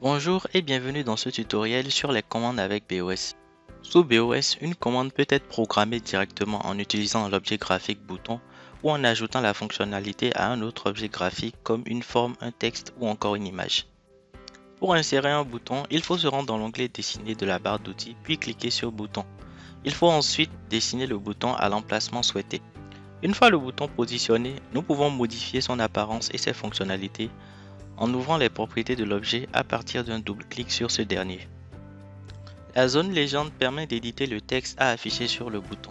Bonjour et bienvenue dans ce tutoriel sur les commandes avec BOS. Sous BOS, une commande peut être programmée directement en utilisant l'objet graphique bouton ou en ajoutant la fonctionnalité à un autre objet graphique comme une forme, un texte ou encore une image. Pour insérer un bouton, il faut se rendre dans l'onglet Dessiner de la barre d'outils puis cliquer sur Bouton. Il faut ensuite dessiner le bouton à l'emplacement souhaité. Une fois le bouton positionné, nous pouvons modifier son apparence et ses fonctionnalités en ouvrant les propriétés de l'objet à partir d'un double-clic sur ce dernier. La zone légende permet d'éditer le texte à afficher sur le bouton.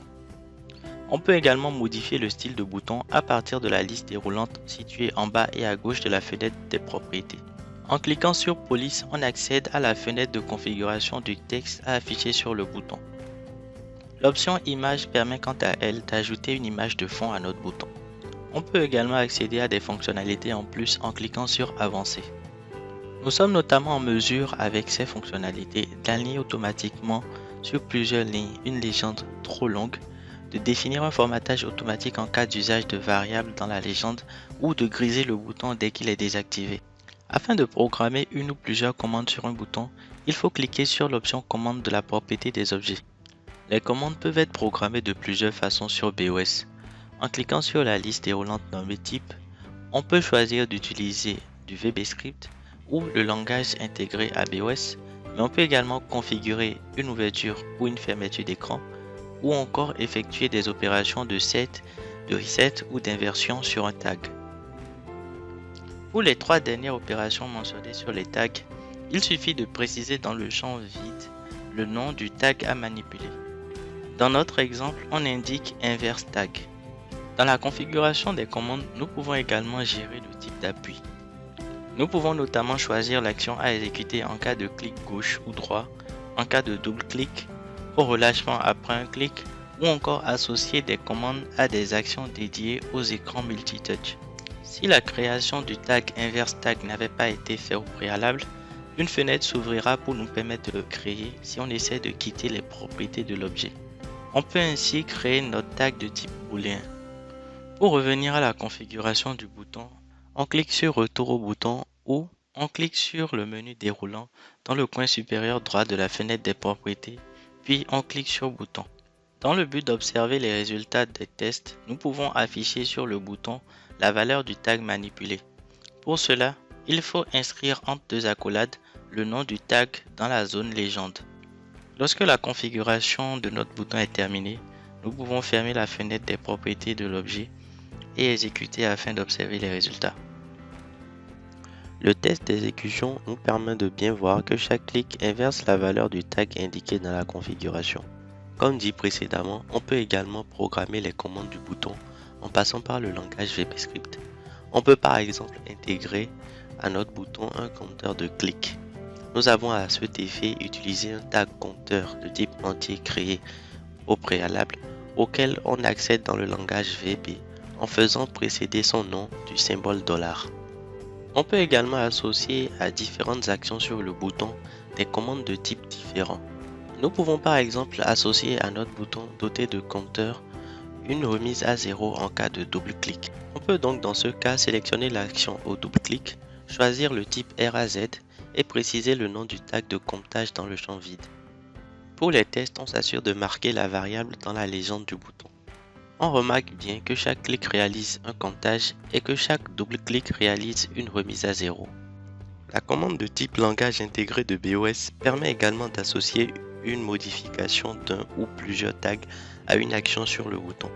On peut également modifier le style de bouton à partir de la liste déroulante située en bas et à gauche de la fenêtre des propriétés. En cliquant sur Police, on accède à la fenêtre de configuration du texte à afficher sur le bouton. L'option Image permet quant à elle d'ajouter une image de fond à notre bouton. On peut également accéder à des fonctionnalités en plus en cliquant sur Avancer. Nous sommes notamment en mesure, avec ces fonctionnalités, d'aligner automatiquement sur plusieurs lignes une légende trop longue, de définir un formatage automatique en cas d'usage de variables dans la légende ou de griser le bouton dès qu'il est désactivé. Afin de programmer une ou plusieurs commandes sur un bouton, il faut cliquer sur l'option Commande de la propriété des objets. Les commandes peuvent être programmées de plusieurs façons sur BOS. En cliquant sur la liste déroulante nommée Type, on peut choisir d'utiliser du VBScript ou le langage intégré à BOS, mais on peut également configurer une ouverture ou une fermeture d'écran, ou encore effectuer des opérations de set, de reset ou d'inversion sur un tag. Pour les trois dernières opérations mentionnées sur les tags, il suffit de préciser dans le champ vide le nom du tag à manipuler. Dans notre exemple, on indique inverse tag. Dans la configuration des commandes, nous pouvons également gérer le type d'appui. Nous pouvons notamment choisir l'action à exécuter en cas de clic gauche ou droit, en cas de double-clic, au relâchement après un clic, ou encore associer des commandes à des actions dédiées aux écrans multitouch. Si la création du tag inverse tag n'avait pas été faite au préalable, une fenêtre s'ouvrira pour nous permettre de le créer si on essaie de quitter les propriétés de l'objet. On peut ainsi créer notre tag de type booléen. Pour revenir à la configuration du bouton, on clique sur Retour au bouton ou on clique sur le menu déroulant dans le coin supérieur droit de la fenêtre des propriétés, puis on clique sur Bouton. Dans le but d'observer les résultats des tests, nous pouvons afficher sur le bouton la valeur du tag manipulé. Pour cela, il faut inscrire entre deux accolades le nom du tag dans la zone légende. Lorsque la configuration de notre bouton est terminée, nous pouvons fermer la fenêtre des propriétés de l'objet et exécuter afin d'observer les résultats. Le test d'exécution nous permet de bien voir que chaque clic inverse la valeur du tag indiqué dans la configuration. Comme dit précédemment, on peut également programmer les commandes du bouton en passant par le langage VBScript. On peut par exemple intégrer à notre bouton un compteur de clics. Nous avons à cet effet utilisé un tag compteur de type entier créé au préalable auquel on accède dans le langage VB en faisant précéder son nom du symbole $. On peut également associer à différentes actions sur le bouton des commandes de types différents. Nous pouvons par exemple associer à notre bouton doté de compteur une remise à 0 en cas de double-clic. On peut donc dans ce cas sélectionner l'action au double-clic, choisir le type RAZ et préciser le nom du tag de comptage dans le champ vide. Pour les tests, on s'assure de marquer la variable dans la légende du bouton. On remarque bien que chaque clic réalise un comptage et que chaque double-clic réalise une remise à 0. La commande de type langage intégré de BOS permet également d'associer une modification d'un ou plusieurs tags à une action sur le bouton.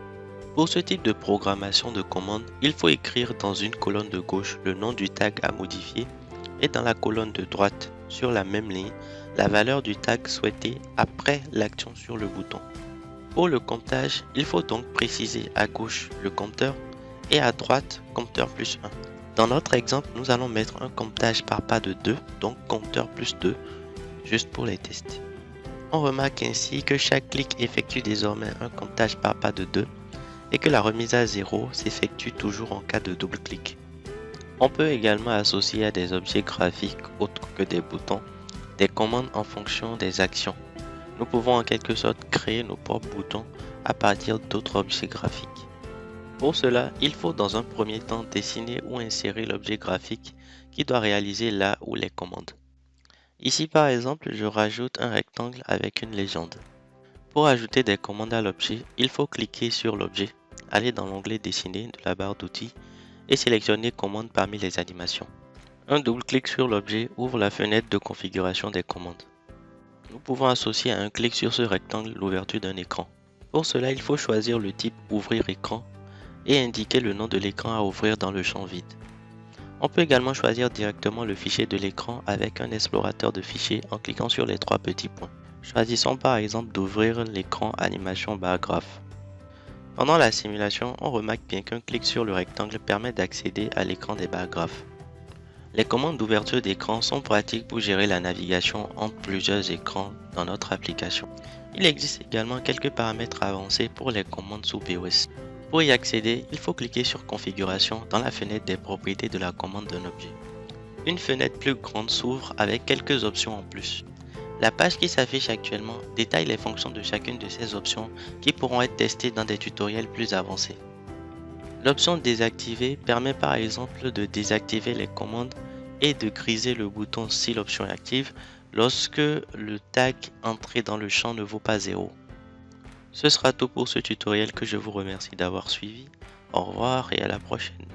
Pour ce type de programmation de commande, il faut écrire dans une colonne de gauche le nom du tag à modifier et dans la colonne de droite, sur la même ligne, la valeur du tag souhaité après l'action sur le bouton. Pour le comptage, il faut donc préciser à gauche le compteur et à droite compteur plus 1. Dans notre exemple, nous allons mettre un comptage par pas de 2, donc compteur plus 2, juste pour les tests. On remarque ainsi que chaque clic effectue désormais un comptage par pas de 2 et que la remise à 0 s'effectue toujours en cas de double-clic. On peut également associer à des objets graphiques autres que des boutons des commandes en fonction des actions. Nous pouvons en quelque sorte créer nos propres boutons à partir d'autres objets graphiques. Pour cela, il faut dans un premier temps dessiner ou insérer l'objet graphique qui doit réaliser la ou les commandes. Ici par exemple, je rajoute un rectangle avec une légende. Pour ajouter des commandes à l'objet, il faut cliquer sur l'objet, aller dans l'onglet Dessiner de la barre d'outils et sélectionner Commandes parmi les animations. Un double-clic sur l'objet ouvre la fenêtre de configuration des commandes. Nous pouvons associer à un clic sur ce rectangle l'ouverture d'un écran. Pour cela, il faut choisir le type Ouvrir écran et indiquer le nom de l'écran à ouvrir dans le champ vide. On peut également choisir directement le fichier de l'écran avec un explorateur de fichiers en cliquant sur les trois petits points. Choisissons par exemple d'ouvrir l'écran animation bar graph. Pendant la simulation, on remarque bien qu'un clic sur le rectangle permet d'accéder à l'écran des barres graphes. Les commandes d'ouverture d'écran sont pratiques pour gérer la navigation entre plusieurs écrans dans notre application. Il existe également quelques paramètres avancés pour les commandes sous BOS. Pour y accéder, il faut cliquer sur Configuration dans la fenêtre des propriétés de la commande d'un objet. Une fenêtre plus grande s'ouvre avec quelques options en plus. La page qui s'affiche actuellement détaille les fonctions de chacune de ces options qui pourront être testées dans des tutoriels plus avancés. L'option Désactiver permet par exemple de désactiver les commandes et de griser le bouton si l'option est active lorsque le tag entré dans le champ ne vaut pas 0. Ce sera tout pour ce tutoriel que je vous remercie d'avoir suivi. Au revoir et à la prochaine.